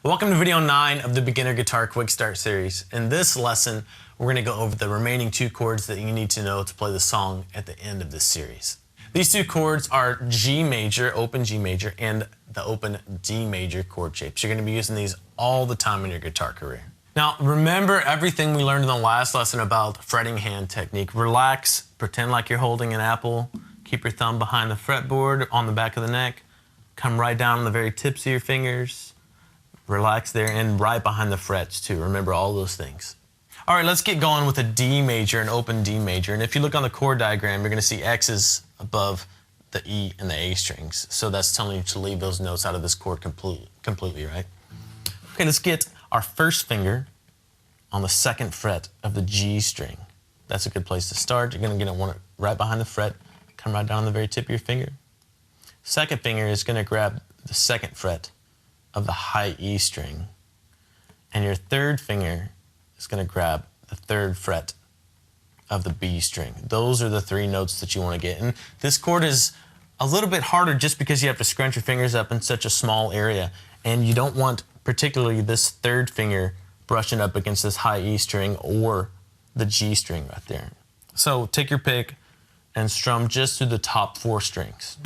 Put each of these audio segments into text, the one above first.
Welcome to video 9 of the Beginner Guitar Quick Start series. In this lesson, we're going to go over the remaining 2 chords that you need to know to play the song at the end of this series. These 2 chords are G major, open G major, and the open D major chord shapes. You're going to be using these all the time in your guitar career. Now, remember everything we learned in the last lesson about fretting hand technique. Relax, pretend like you're holding an apple, keep your thumb behind the fretboard on the back of the neck, come right down on the very tips of your fingers, relax there, and right behind the frets too. Remember all those things. All right, let's get going with a D major, an open D major. And if you look on the chord diagram, you're going to see X's above the E and the A strings. So that's telling you to leave those notes out of this chord completely, right? Okay, let's get our first finger on the 2nd fret of the G string. That's a good place to start. You're going to get it right behind the fret, come right down on the very tip of your finger. 2nd finger is going to grab the 2nd fret of the high E string, and your 3rd finger is going to grab the 3rd fret of the B string. Those are the 3 notes that you want to get. And this chord is a little bit harder just because you have to scrunch your fingers up in such a small area, and you don't want particularly this 3rd finger brushing up against this high E string or the G string right there. So take your pick and strum just through the top 4 strings.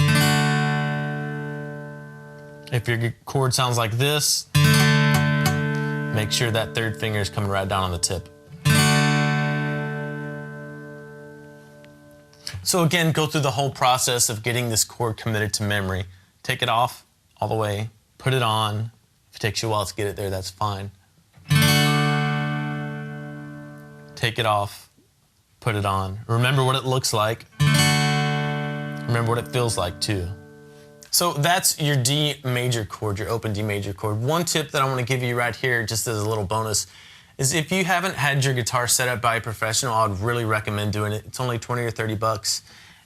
If your chord sounds like this, make sure that 3rd finger is coming right down on the tip. So again, go through the whole process of getting this chord committed to memory. Take it off all the way, put it on. If it takes you a while to get it there, that's fine. Take it off, put it on. Remember what it looks like. Remember what it feels like too. So that's your D major chord, your open D major chord. One tip that I want to give you right here, just as a little bonus, is if you haven't had your guitar set up by a professional, I would really recommend doing it. It's only 20 or 30 bucks.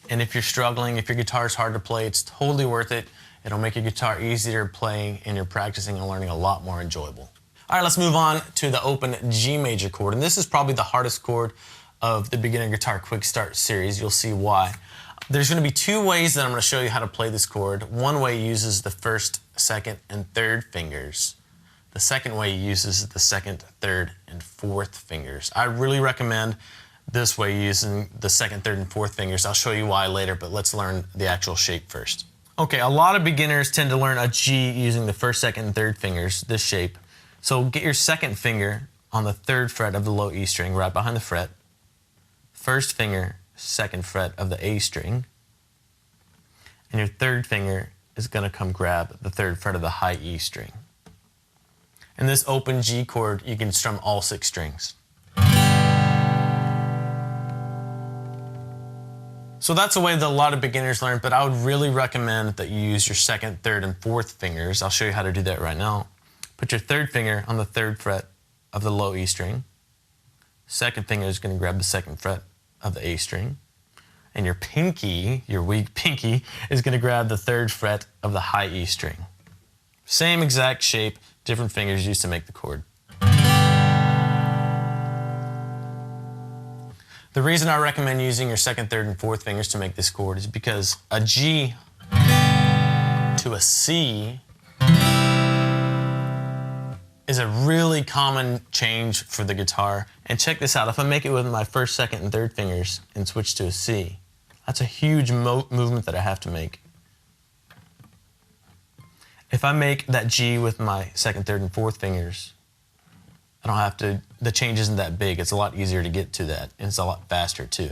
And if you're struggling, if your guitar is hard to play, it's totally worth it. It'll make your guitar easier playing, and you're practicing and learning a lot more enjoyable. All right, let's move on to the open G major chord. And this is probably the hardest chord of the Beginner Guitar Quick Start series. You'll see why. There's going to be 2 ways that I'm going to show you how to play this chord. One way uses the 1st, 2nd, and 3rd fingers. The second way uses the 2nd, 3rd, and 4th fingers. I really recommend this way using the 2nd, 3rd, and 4th fingers. I'll show you why later, but let's learn the actual shape first. Okay, a lot of beginners tend to learn a G using the 1st, 2nd, and 3rd fingers, this shape. So get your 2nd finger on the 3rd fret of the low E string, right behind the fret. 1st finger, 2nd fret of the A string, and your 3rd finger is going to come grab the 3rd fret of the high E string. In this open G chord, you can strum all 6 strings. So that's a way that a lot of beginners learn, but I would really recommend that you use your 2nd, 3rd, and 4th fingers. I'll show you how to do that right now. Put your 3rd finger on the 3rd fret of the low E string. 2nd finger is going to grab the 2nd fret of the A string, and your pinky, your weak pinky, is going to grab the 3rd fret of the high E string. Same exact shape, different fingers used to make the chord. The reason I recommend using your 2nd, 3rd, and 4th fingers to make this chord is because a G to a C is a really common change for the guitar. And check this out, if I make it with my 1st, 2nd, and 3rd fingers and switch to a C, that's a huge movement that I have to make. If I make that G with my 2nd, 3rd, and 4th fingers, I don't have to, the change isn't that big. It's a lot easier to get to that, and it's a lot faster too.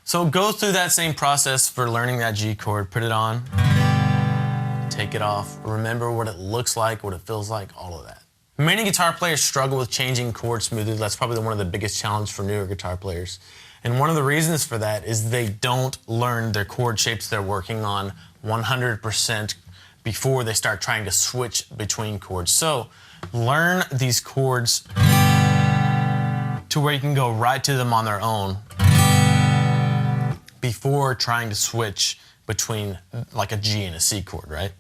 So go through that same process for learning that G chord, put it on, take it off, remember what it looks like, what it feels like, all of that. Many guitar players struggle with changing chords smoothly. That's probably one of the biggest challenges for newer guitar players. And one of the reasons for that is they don't learn their chord shapes they're working on 100% before they start trying to switch between chords. So learn these chords to where you can go right to them on their own before trying to switch between like a G and a C chord, right?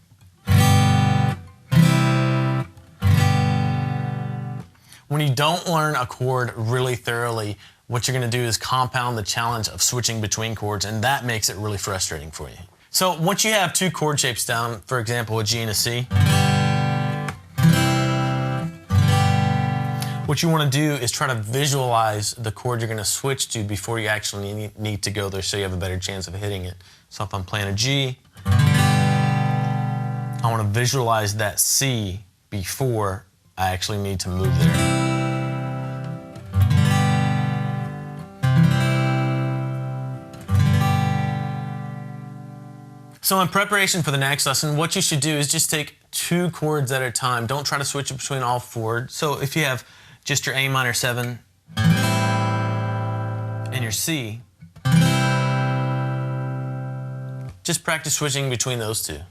When you don't learn a chord really thoroughly, what you're going to do is compound the challenge of switching between chords, and that makes it really frustrating for you. So once you have two chord shapes down, for example, a G and a C, What you want to do is try to visualize the chord you're going to switch to before you actually need to go there, so you have a better chance of hitting it. So if I'm playing a G, I want to visualize that C before I actually need to move there. So in preparation for the next lesson, what you should do is just take 2 chords at a time. Don't try to switch between all 4. So if you have just your A minor 7 and your C, just practice switching between those 2.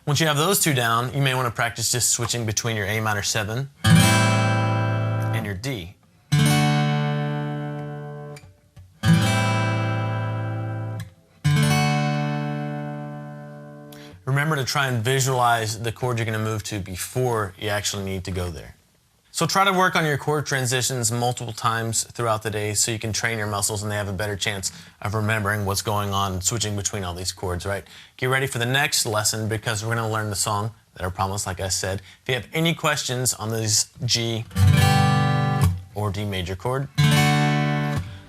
Once you have those 2 down, you may want to practice just switching between your A minor 7 and your D. Remember to try and visualize the chord you're going to move to before you actually need to go there. So try to work on your chord transitions multiple times throughout the day so you can train your muscles and they have a better chance of remembering what's going on and switching between all these chords, right? Get ready for the next lesson because we're going to learn the song that I promised, like I said. If you have any questions on this G or D major chord,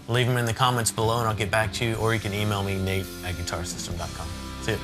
leave them in the comments below and I'll get back to you, or you can email me, Nate@guitarsystem.com. See you.